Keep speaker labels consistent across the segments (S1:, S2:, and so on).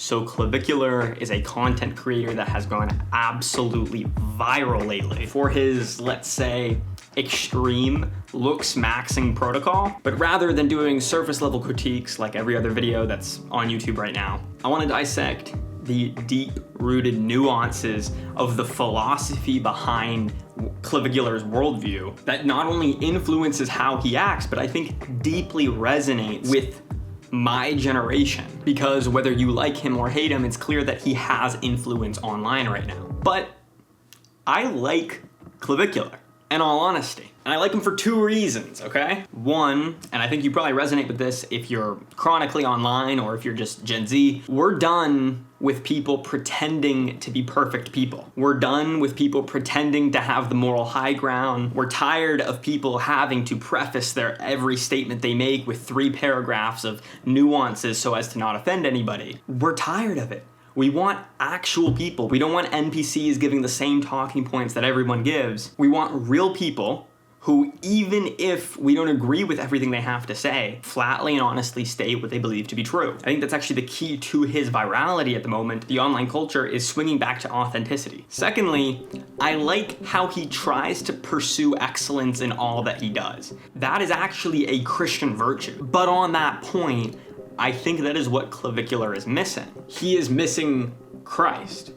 S1: So Clavicular is a content creator that has gone absolutely viral lately for his, let's say, extreme looks maxing protocol. But rather than doing surface level critiques like every other video that's on YouTube right now, I want to dissect the deep-rooted nuances of the philosophy behind Clavicular's worldview that not only influences how he acts, but I think deeply resonates with my generation. Because whether you like him or hate him, it's clear that he has influence online right now. But I like Clavicular, in all honesty. And I like him for two reasons, okay? One, and I think you probably resonate with this if you're chronically online or if you're just Gen Z, we're done with people pretending to be perfect people. We're done with people pretending to have the moral high ground. We're tired of people having to preface their every statement they make with 3 paragraphs of nuances so as to not offend anybody. We're tired of it. We want actual people. We don't want NPCs giving the same talking points that everyone gives. We want real people who, even if we don't agree with everything they have to say, flatly and honestly state what they believe to be true. I think that's actually the key to his virality at the moment. The online culture is swinging back to authenticity. Secondly, I like how he tries to pursue excellence in all that he does. That is actually a Christian virtue. But on that point, I think that is what Clavicular is missing. He is missing Christ.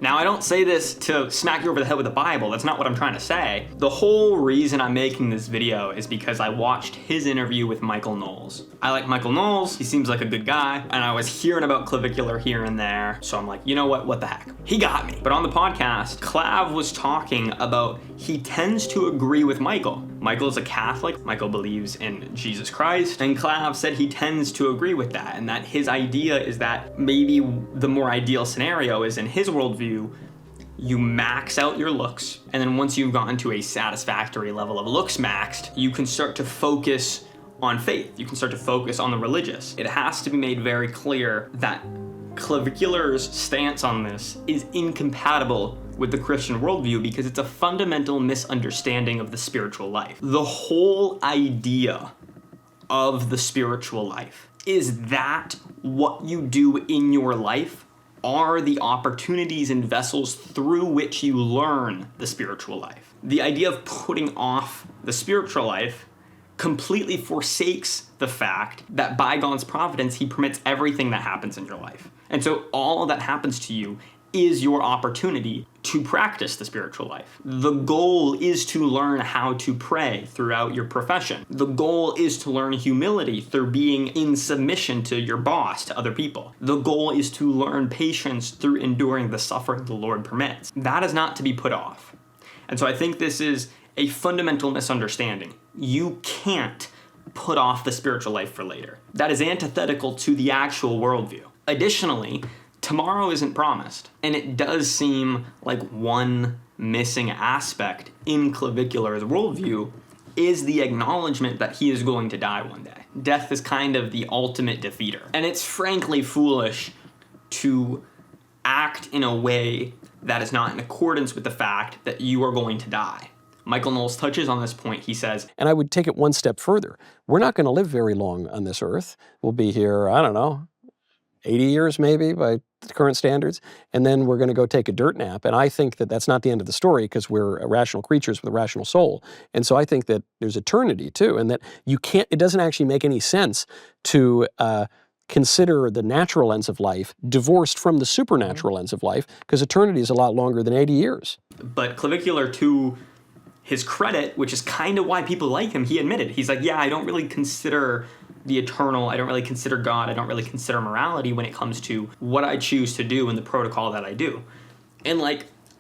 S1: Now, I don't say this to smack you over the head with the Bible. That's not what I'm trying to say. The whole reason I'm making this video is because I watched his interview with Michael Knowles. I like Michael Knowles. He seems like a good guy. And I was hearing about Clavicular here and there. So I'm like, you know what the heck? He got me. But on the podcast, Clav was talking about he tends to agree with Michael. Michael is a Catholic. Michael believes in Jesus Christ. And Clav said he tends to agree with that. And that his idea is that maybe the more ideal scenario is, in his worldview, you max out your looks, and then once you've gotten to a satisfactory level of looks maxed, you can start to focus on faith. You can start to focus on the religious. It has to be made very clear that Clavicular's stance on this is incompatible with the Christian worldview because it's a fundamental misunderstanding of the spiritual life. The whole idea of the spiritual life is that what you do in your life are the opportunities and vessels through which you learn the spiritual life. The idea of putting off the spiritual life completely forsakes the fact that by God's providence, he permits everything that happens in your life. And so all that happens to you is your opportunity to practice the spiritual life. The goal is to learn how to pray throughout your profession. The goal is to learn humility through being in submission to your boss, to other people. The goal is to learn patience through enduring the suffering the Lord permits. That is not to be put off. And so I think this is a fundamental misunderstanding. You can't put off the spiritual life for later. That is antithetical to the actual worldview. Additionally, tomorrow isn't promised, and it does seem like one missing aspect in Clavicular's worldview is the acknowledgement that he is going to die one day. Death is kind of the ultimate defeater, and it's frankly foolish to act in a way that is not in accordance with the fact that you are going to die. Michael Knowles touches on this point. He says,
S2: and I would take it one step further. We're not going to live very long on this earth. We'll be here, 80 years maybe by the current standards, and then we're going to go take a dirt nap. And I think that that's not the end of the story because we're rational creatures with a rational soul. And so I think that there's eternity too, and that it doesn't actually make any sense to consider the natural ends of life divorced from the supernatural ends of life, because eternity is a lot longer than 80 years.
S1: But Clavicular, to his credit, which is kind of why people like him, he admitted, he's like, yeah, I don't really consider the eternal, I don't really consider God, I don't really consider morality when it comes to what I choose to do and the protocol that I do. And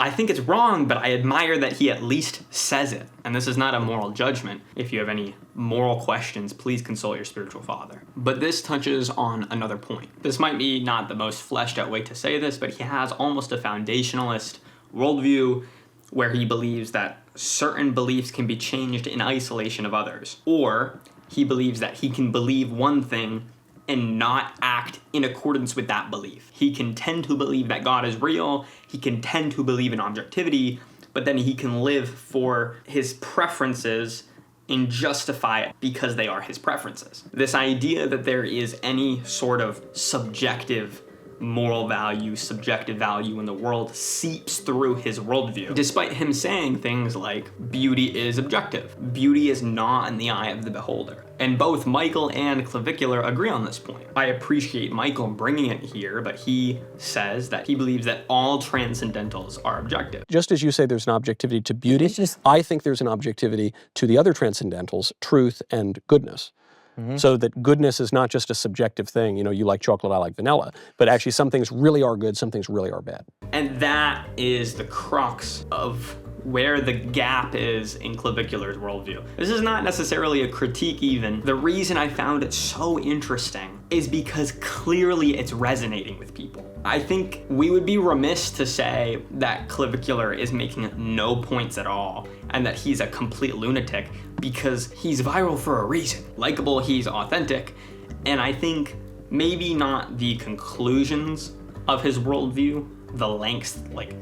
S1: I think it's wrong, but I admire that he at least says it. And this is not a moral judgment. If you have any moral questions, please consult your spiritual father. But this touches on another point. This might be not the most fleshed out way to say this, but he has almost a foundationalist worldview where he believes that certain beliefs can be changed in isolation of others. Or he believes that he can believe one thing and not act in accordance with that belief. He can tend to believe that God is real, he can tend to believe in objectivity, but then he can live for his preferences and justify it because they are his preferences. This idea that there is any sort of subjective moral value, subjective value in the world seeps through his worldview, despite him saying things like beauty is objective. Beauty is not in the eye of the beholder. And both Michael and Clavicular agree on this point. I appreciate Michael bringing it here, but he says that he believes that all transcendentals are objective.
S2: Just as you say there's an objectivity to beauty, I think there's an objectivity to the other transcendentals, truth and goodness. So that goodness is not just a subjective thing, you like chocolate, I like vanilla, but actually some things really are good, some things really are bad.
S1: And that is the crux of where the gap is in Clavicular's worldview. This is not necessarily a critique even. The reason I found it so interesting is because clearly it's resonating with people. I think we would be remiss to say that Clavicular is making no points at all and that he's a complete lunatic, because he's viral for a reason. Likeable, he's authentic, and I think maybe not the conclusions of his worldview, the lengths, like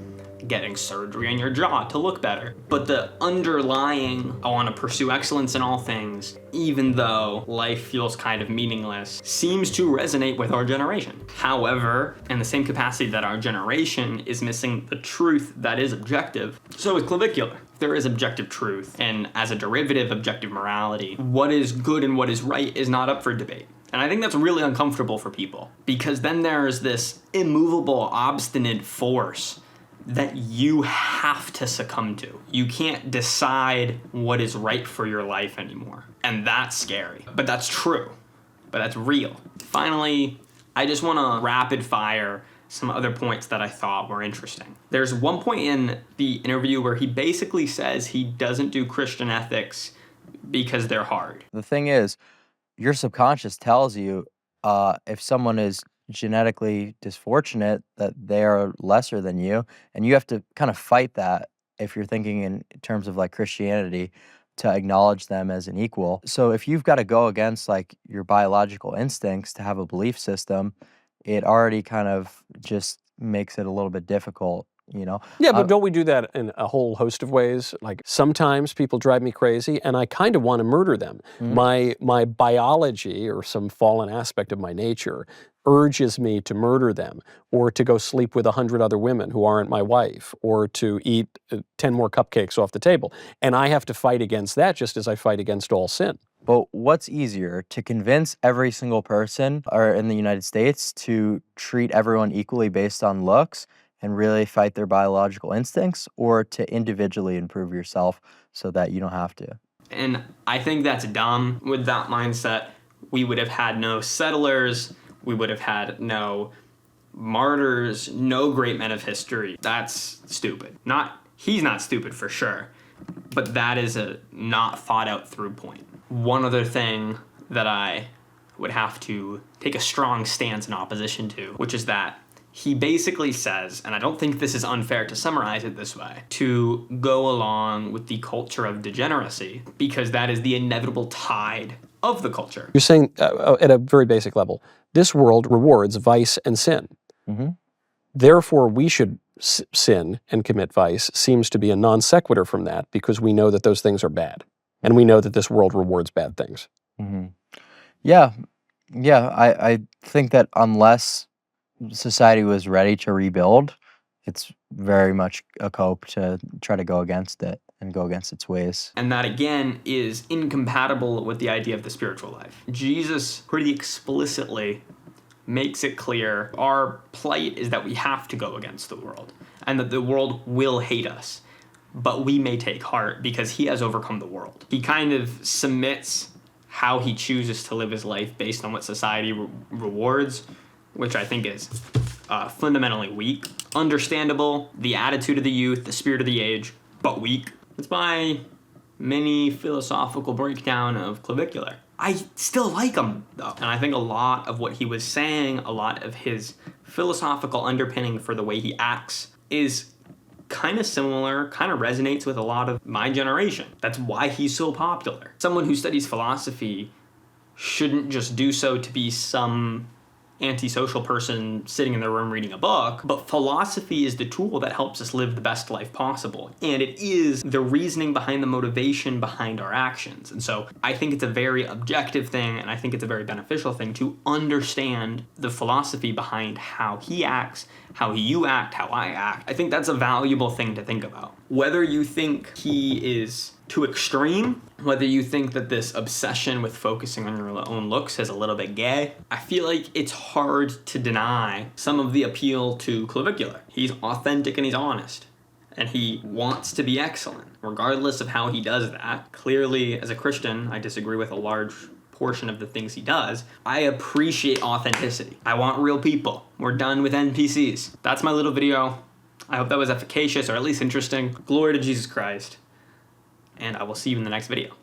S1: getting surgery on your jaw to look better, but the underlying, I want to pursue excellence in all things, even though life feels kind of meaningless, seems to resonate with our generation. However, in the same capacity that our generation is missing the truth that is objective, so is Clavicular. There is objective truth, and as a derivative, objective morality. What is good and what is right is not up for debate. And I think that's really uncomfortable for people, because then there's this immovable, obstinate force that you have to succumb to. You can't decide what is right for your life anymore. And that's scary. But that's true. But that's real. Finally, I just want to rapid fire some other points that I thought were interesting. There's one point in the interview where he basically says he doesn't do Christian ethics because they're hard.
S3: The thing is, your subconscious tells you if someone is genetically disfortunate that they are lesser than you, and you have to kind of fight that if you're thinking in terms of like Christianity, to acknowledge them as an equal. So if you've got to go against like your biological instincts to have a belief system, it already kind of just makes it a little bit difficult.
S2: Yeah, but don't we do that in a whole host of ways? Like sometimes people drive me crazy and I kind of want to murder them. My biology or some fallen aspect of my nature urges me to murder them, or to go sleep with 100 other women who aren't my wife, or to eat 10 more cupcakes off the table. And I have to fight against that just as I fight against all sin.
S3: But what's easier, to convince every single person or in the United States to treat everyone equally based on looks and really fight their biological instincts, or to individually improve yourself so that you don't have to?
S1: And I think that's dumb. With that mindset, we would have had no settlers, we would have had no martyrs, no great men of history. That's stupid. He's not stupid for sure, but that is a not thought out through point. One other thing that I would have to take a strong stance in opposition to, which is that he basically says, and I don't think this is unfair to summarize it this way, to go along with the culture of degeneracy, because that is the inevitable tide of the culture.
S2: You're saying, at a very basic level, this world rewards vice and sin. Therefore, we should sin and commit vice seems to be a non sequitur from that, because we know that those things are bad. And we know that this world rewards bad things.
S3: Yeah, I think that unless society was ready to rebuild, it's very much a cope to try to go against it and go against its ways.
S1: And that, again, is incompatible with the idea of the spiritual life. Jesus pretty explicitly makes it clear our plight is that we have to go against the world, and that the world will hate us, but we may take heart because he has overcome the world. He kind of submits how he chooses to live his life based on what society rewards, which I think is fundamentally weak. Understandable, the attitude of the youth, the spirit of the age, but weak. It's my mini philosophical breakdown of Clavicular. I still like him, though. And I think a lot of what he was saying, a lot of his philosophical underpinning for the way he acts is kind of similar, kind of resonates with a lot of my generation. That's why he's so popular. Someone who studies philosophy shouldn't just do so to be some antisocial person sitting in their room reading a book, but philosophy is the tool that helps us live the best life possible. And it is the reasoning behind the motivation behind our actions. And so I think it's a very objective thing, and I think it's a very beneficial thing to understand the philosophy behind how he acts, how you act, how I act. I think that's a valuable thing to think about. Whether you think he is too extreme, whether you think that this obsession with focusing on your own looks is a little bit gay, I feel like it's hard to deny some of the appeal to Clavicular. He's authentic and he's honest, and he wants to be excellent, regardless of how he does that. Clearly, as a Christian, I disagree with a large portion of the things he does. I appreciate authenticity. I want real people. We're done with NPCs. That's my little video. I hope that was efficacious or at least interesting. Glory to Jesus Christ. And I will see you in the next video.